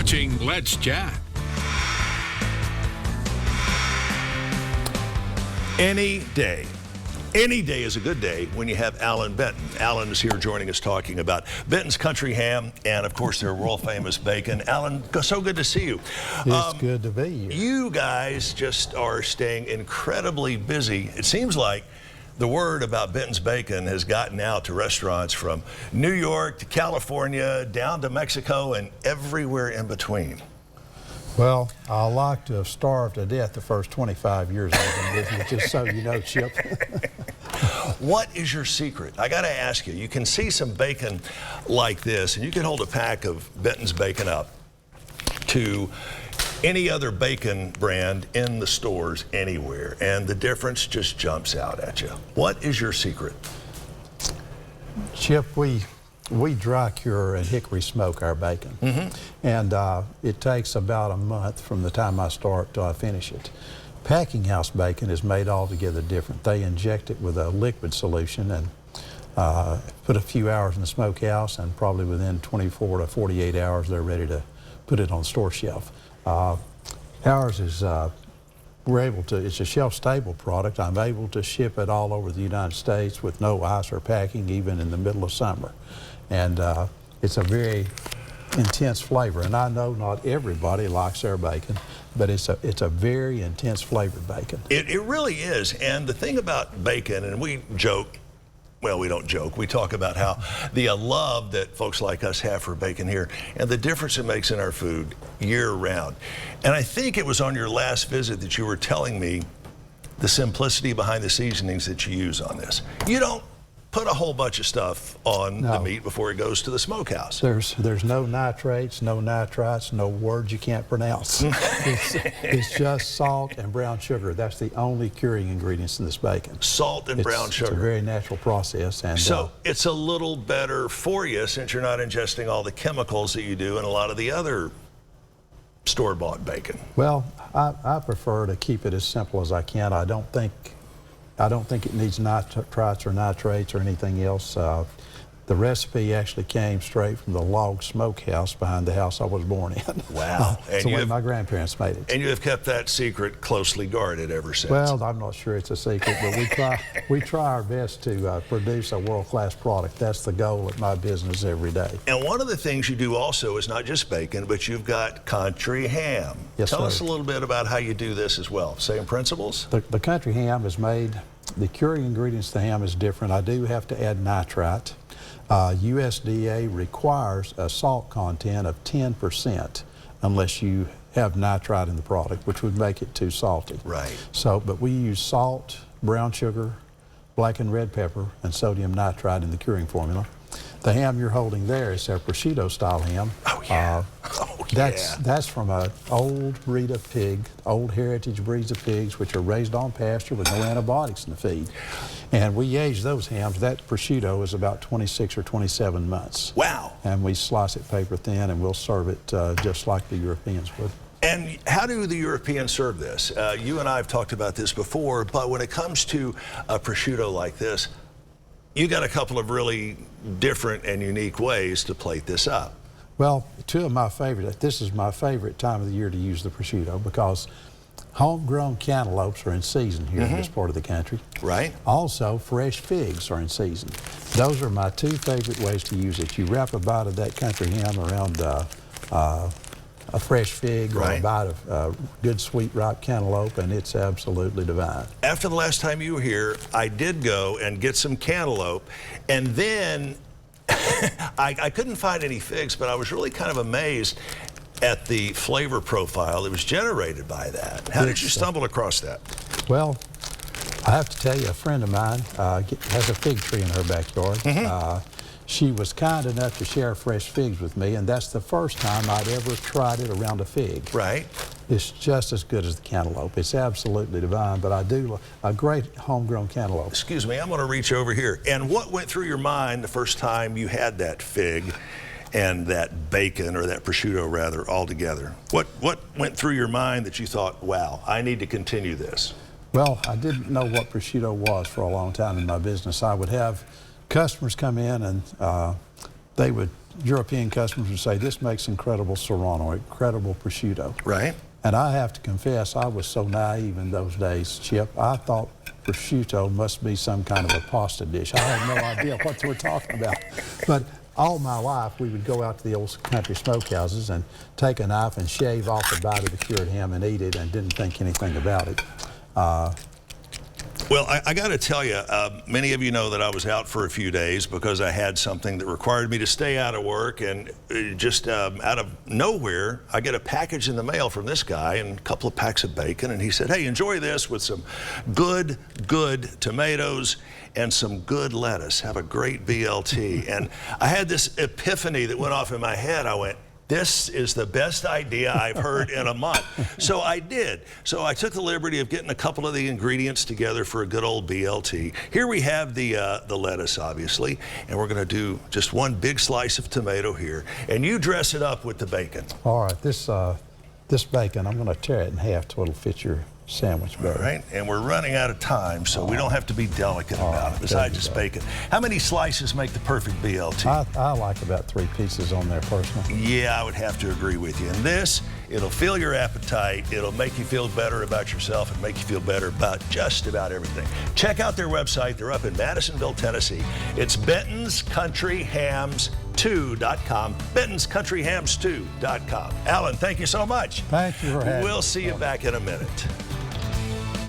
watching Let's Chat. Any day is a good day when you have Alan Benton. Alan is here joining us talking about Benton's Country Ham and, of course, their world famous bacon. Alan, so good to see you. It's good to be here. You guys just are staying incredibly busy. It seems like the word about Benton's bacon has gotten out to restaurants from New York to California, down to Mexico, and everywhere in between. Well, I like to have starved to death the first 25 years I've been with you, just so you know, Chip. What is your secret? I got to ask you, you can see some bacon like this, and you can hold a pack of Benton's bacon up to any other bacon brand in the stores anywhere, and the difference just jumps out at you. What is your secret? Chip, we dry cure and hickory smoke our bacon. And it takes about a month from the time I start till I finish it. Packing house bacon is made altogether different. They inject it with a liquid solution and put a few hours in the smokehouse, and probably within 24 to 48 hours they're ready to put it on the store shelf. Ours is it's a shelf-stable product. I'm able to ship it all over the United States with no ice or packing, even in the middle of summer. And it's a very intense flavor. And I know not everybody likes their bacon, but it's a very intense flavored bacon. It really is. And the thing about bacon, and we joke, well, we don't joke, we talk about how the love that folks like us have for bacon here and the difference it makes in our food year round. And I think it was on your last visit that you were telling me the simplicity behind the seasonings that you use on this. You don't put a whole bunch of stuff on the meat before it goes to the smokehouse. There's no nitrates, no nitrites, no words you can't pronounce. it's just salt and brown sugar. That's the only curing ingredients in this bacon. Salt and brown sugar. It's a very natural process. And so it's a little better for you since you're not ingesting all the chemicals that you do in a lot of the other store-bought bacon. Well, I prefer to keep it as simple as I can. I don't think it needs nitrites or nitrates or anything else. The recipe actually came straight from the log smokehouse behind the house I was born in. Wow. That's the way my grandparents made it. And you have kept that secret closely guarded ever since. Well, I'm not sure it's a secret, but we try our best to produce a world-class product. That's the goal of my business every day. And one of the things you do also is not just bacon, but you've got country ham. Yes, Tell sir. us a little bit about how you do this as well. Same principles? The country ham is made, the curing ingredients to the ham is different. I do have to add nitrite. USDA requires a salt content of 10% unless you have nitrite in the product, which would make it too salty. Right. So, but we use salt, brown sugar, black and red pepper, and sodium nitrite in the curing formula. The ham you're holding there is our prosciutto style ham. Oh yeah. That's from an old breed of pig, old heritage breeds of pigs, which are raised on pasture with no antibiotics in the feed. And we age those hams. That prosciutto is about 26 or 27 months. Wow. And we slice it paper thin, and we'll serve it just like the Europeans would. And how do the Europeans serve this? You and I have talked about this before, but when it comes to a prosciutto like this, you got a couple of really different and unique ways to plate this up. Well, two of my favorite, this is my favorite time of the year to use the prosciutto because homegrown cantaloupes are in season here in this part of the country. Right. Also, fresh figs are in season. Those are my two favorite ways to use it. You wrap a bite of that country ham around a fresh fig or a bite of good sweet ripe cantaloupe, and it's absolutely divine. After the last time you were here, I did go and get some cantaloupe, and then I couldn't find any figs, but I was really kind of amazed at the flavor profile that was generated by that. How did you stumble across that? Well, I have to tell you, a friend of mine has a fig tree in her backyard. She was kind enough to share fresh figs with me, and that's the first time I'd ever tried it around a fig. Right. It's just as good as the cantaloupe. It's absolutely divine, but I do a great homegrown cantaloupe. Excuse me, I'm going to reach over here. And what went through your mind the first time you had that fig and that bacon, or that prosciutto rather, all together? What went through your mind that you thought, wow, I need to continue this? Well, I didn't know what prosciutto was for a long time in my business. I would have customers come in and they would European customers would say, this makes incredible Serrano, incredible prosciutto. Right. And I have to confess, I was so naive in those days, Chip. I thought prosciutto must be some kind of a pasta dish. I had no idea what they were talking about. But all my life, we would go out to the old country smokehouses and take a knife and shave off the bite of the cured ham and eat it, and didn't think anything about it. Well, I got to tell you, many of you know that I was out for a few days because I had something that required me to stay out of work, and just out of nowhere, I get a package in the mail from this guy and a couple of packs of bacon, and he said, hey, enjoy this with some good tomatoes and some good lettuce. Have a great BLT. And I had this epiphany that went off in my head. I went, this is the best idea I've heard in a month. So I did. So I took the liberty of getting a couple of the ingredients together for a good old BLT. Here we have the lettuce, obviously, and we're going to do just one big slice of tomato here. And you dress it up with the bacon. All right, this bacon, I'm going to tear it in half so it'll fit your sandwich better. All right, and we're running out of time, so we don't have to be delicate about it, besides just bacon. How many slices make the perfect BLT? I like about 3 pieces on there personally. Yeah, I would have to agree with you. And this, it'll fill your appetite, it'll make you feel better about yourself, and make you feel better about just about everything. Check out their website. They're up in Madisonville, Tennessee. It's BentonsCountryHams2.com. BentonsCountryHams2.com. Alan, thank you so much. Thank you for having me. We'll see you back in a minute.